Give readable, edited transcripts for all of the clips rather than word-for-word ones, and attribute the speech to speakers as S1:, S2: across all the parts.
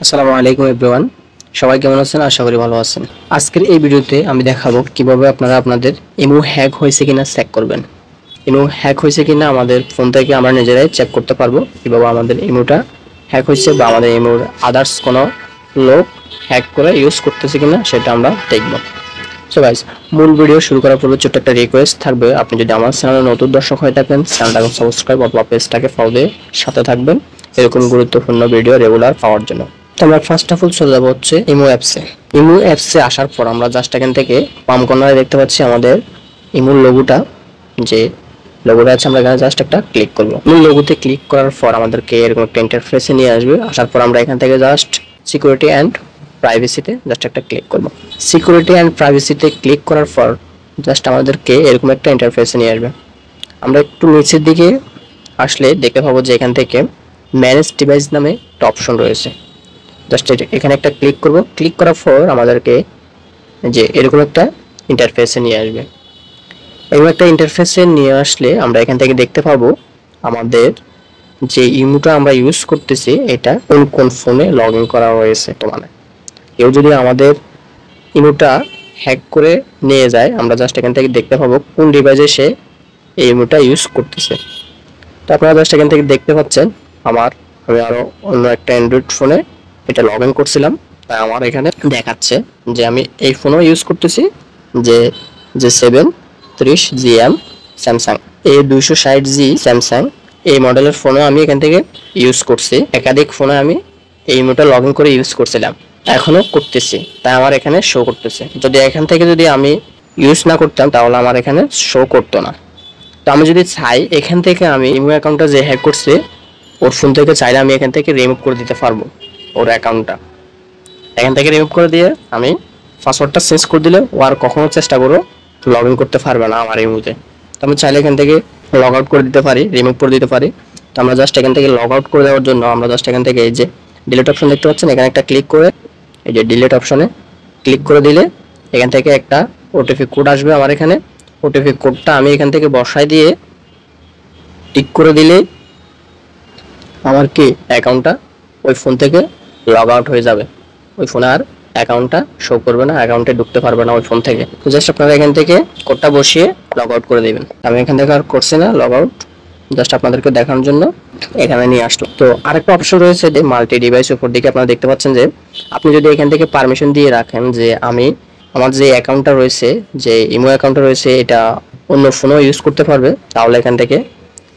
S1: আসসালামু আলাইকুম এভরিওয়ান, সবাই কেমন আছেন? আশা করি ভালো আছেন। আজকের এই ভিডিওতে আমি দেখাবো কিভাবে আপনারা আপনাদের ইমো হ্যাক হয়েছে কিনা চেক করবেন। ইমো হ্যাক হয়েছে কিনা আমাদের ফোন থেকে আমরা নিজেরাই চেক করতে পারবো কিভাবে আমাদের ইমোটা হ্যাক হয়েছে বা আমাদের ইমোর আদার্স কোনো লোক হ্যাক করে ইউজ করতেছে কিনা সেটা আমরা দেখব। সো গাইস, মূল ভিডিও শুরু করার পূর্বে ছোট্ট একটা রিকোয়েস্ট থাকবে, আপনি যদি আমার চ্যানেলে নতুন দর্শক হয়ে থাকেন চ্যানেলটাকে সাবস্ক্রাইব অথবা পেজটাকে ফলো দিয়ে সাথে থাকবেন এরকম গুরুত্বপূর্ণ ভিডিও রেগুলার পাওয়ার জন্য। তো আমরা ফার্স্ট অফ অল চলে যাবো হচ্ছে ইমো অ্যাপসে। ইমো অ্যাপসে আসার পর আমরা জাস্ট এখান থেকে বাম কর্নারে দেখতে পাচ্ছি আমাদের ইমোর লোগোটা, যে লোগোটা আছে আমরা এখানে জাস্ট একটা ক্লিক করবো। মূল লোগোতে ক্লিক করার পর আমাদেরকে এরকম একটা ইন্টারফেসে নিয়ে আসবে। আসার পর আমরা এখান থেকে জাস্ট সিকিউরিটি অ্যান্ড প্রাইভেসিতে জাস্ট একটা ক্লিক করবো। সিকিউরিটি অ্যান্ড প্রাইভেসিতে ক্লিক করার পর জাস্ট আমাদেরকে এরকম একটা ইন্টারফেসে নিয়ে আসবে। আমরা একটু নিচের দিকে আসলে দেখতে পাবো যে এখান থেকে ম্যানেজ ডিভাইস নামে একটা অপশন রয়েছে। জাস্ট এখানে একটা ক্লিক করব। ক্লিক করার পর আমাদেরকে যে এরকম একটা ইন্টারফেসে নিয়ে আসবে। এরকম একটা ইন্টারফেসে নিয়ে আসলে আমরা এখান থেকে দেখতে পাবো আমাদের যে ইমোটা আমরা ইউজ করতেছি এটা কোন কোন ফোনে লগ ইন করা হয়েছে। তো মানে কেউ যদি আমাদের ইমোটা হ্যাক করে নিয়ে যায়, আমরা জাস্ট এখান থেকে দেখতে পাবো কোন ডিভাইসে সে এই ইমোটা ইউজ করতেছে। তো আপনারা জাস্ট এখান থেকে দেখতে পাচ্ছেন আমি আরো অন্য একটা অ্যান্ড্রয়েড ফোনে এটা লগ ইন করছিলাম, তাই আমার এখানে দেখাচ্ছে যে আমি এই ফোনও ইউজ করতেছি, যে J730GM স্যামসাং A260G স্যামসাং এই মডেলের ফোনও আমি এখান থেকে ইউজ করছি। একাধিক ফোনে আমি এই ইমোটা লগ ইন করে ইউজ করছিলাম, এখনো করতেছি, তাই আমার এখানে শো করতেছে। যদি এখান থেকে যদি আমি ইউজ না করতাম তাহলে আমার এখানে শো করতো না। তো আমি যদি চাই এখান থেকে আমি ইমো অ্যাকাউন্টটা যে হ্যাক করছে ওর ফোন থেকে চাইলে আমি এখান থেকে রিমুভ করে দিতে পারবো। ওর অ্যাকাউন্টটা এখান থেকে রিমুভ করে দিয়ে আমি পাসওয়ার্ডটা চেঞ্জ করে দিলে ও আর কখনো চেষ্টা করো লগ ইন করতে পারবে না আমার ইমোতে। তো আমি চাইলে এখান থেকে লগ আউট করে দিতে পারি, রিমুভ করে দিতে পারি। তো আমরা জাস্ট এখান থেকে লগ আউট করে দেওয়ার জন্য আমরা জাস্ট এখান থেকে এই যে ডিলিট অপশন দেখতে পাচ্ছেন, এখানে একটা ক্লিক করে এই যে ডিলিট অপশনে ক্লিক করে দিলে এখান থেকে একটা ওটিপি কোড আসবে আমার এখানে। ওটিপি কোডটা আমি এখান থেকে বসাই দিয়ে টিক করে দিলে আমার কি অ্যাকাউন্টটা ওই ফোন থেকে লগ আউট হয়ে যাবে। ওই ফোনে আর অ্যাকাউন্টটা শো করবে না, অ্যাকাউন্টে ঢুকতে পারবে না ওই ফোন থেকে। তো জাস্ট আপনারা এখান থেকে কোডটা বসিয়ে লগ আউট করে দেবেন। আমি এখান থেকে আর করছি না লগ আউট, জাস্ট আপনাদেরকে দেখানোর জন্য এখানে নিয়ে আসলো। তো আরেকটা অপশন রয়েছে যে মাল্টি ডিভাইস, উপর দিকে আপনারা দেখতে পাচ্ছেন যে আপনি যদি এখান থেকে পারমিশন দিয়ে রাখেন যে আমি আমার যে অ্যাকাউন্টটা রয়েছে, যে ইমো অ্যাকাউন্টটা রয়েছে এটা অন্য ফোনও ইউজ করতে পারবে, তাহলে এখান থেকে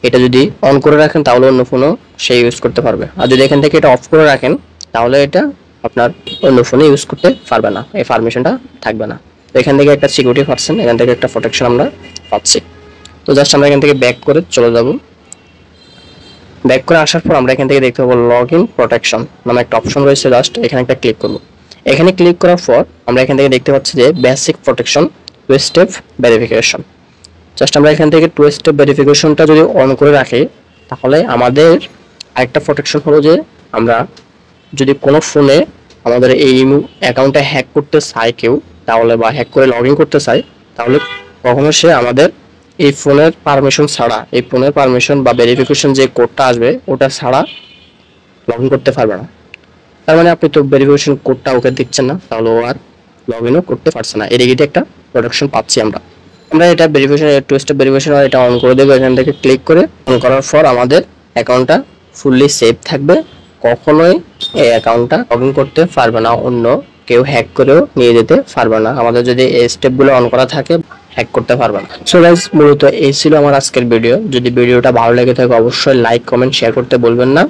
S1: এটা যদি অন করে রাখেন তাহলে অন্য ফোনও সে ইউজ করতে পারবে। আর যদি এখান থেকে এটা অফ করে রাখেন তাহলে এটা আপনার অন্য ফোনে ইউজ করতে পারবে না, এই পারমিশনটা থাকবে না। তো এখান থেকে একটা সিকিউরিটি পাচ্ছেন, এখান থেকে একটা প্রোটেকশন আমরা পাচ্ছি। তো জাস্ট আমরা এখান থেকে ব্যাক করে চলে যাব। ব্যাক করে আসার পর আমরা এখান থেকে দেখতে পাবো লগ ইন প্রোটেকশন নামে একটা অপশন রয়েছে, জাস্ট এখানে একটা ক্লিক করব। এখানে ক্লিক করার পর আমরা এখান থেকে দেখতে পাচ্ছি যে basic protection two step verification. Just আমরা এখান থেকে টু স্টেপ ভেরিফিকেশনটা যদি অন করে রাখি তাহলে আমাদের আরেকটা প্রোটেকশন হলো যে আমরা যদি কোনো ফোনে আমাদের এই অ্যাকাউন্টটা হ্যাক করতে চায় কেউ, তাহলে বা হ্যাক করে লগ ইন করতে চায়, তাহলে কখনো সে আমাদের এই ফোনের পারমিশন ছাড়া, এই ফোনের পারমিশন বা ভেরিফিকেশন যে কোডটা আসবে ওটা ছাড়া লগ ইন করতে পারবে না। তার মানে আপনি তো ভেরিফিকেশন কোডটা ওকে দিচ্ছেন না, তাহলে ও আর লগ ইনও করতে পারছে না। এদিকে একটা প্রোটেকশন পাচ্ছি আমরা। এটা ভেরিফিকেশন টু স্টেপ ভেরিফিকেশন এটা অন করে দেবো। এখান থেকে ক্লিক করে অন করার পর আমাদের অ্যাকাউন্টটা ফুললি সেভ থাকবে, কখনোই এই অ্যাকাউন্টটা লগ ইন করতে পারবে না, অন্য কেউ হ্যাক করেও নিয়ে যেতে পারবে না। আমাদের যদি এই স্টেপগুলো অন করা থাকে হ্যাক করতে পারবে না। সো গাইস, মূলত এই ছিল আমার আজকের ভিডিও। যদি ভিডিওটা ভালো লেগে থাকে অবশ্যই লাইক কমেন্ট শেয়ার করতে বলবেন না।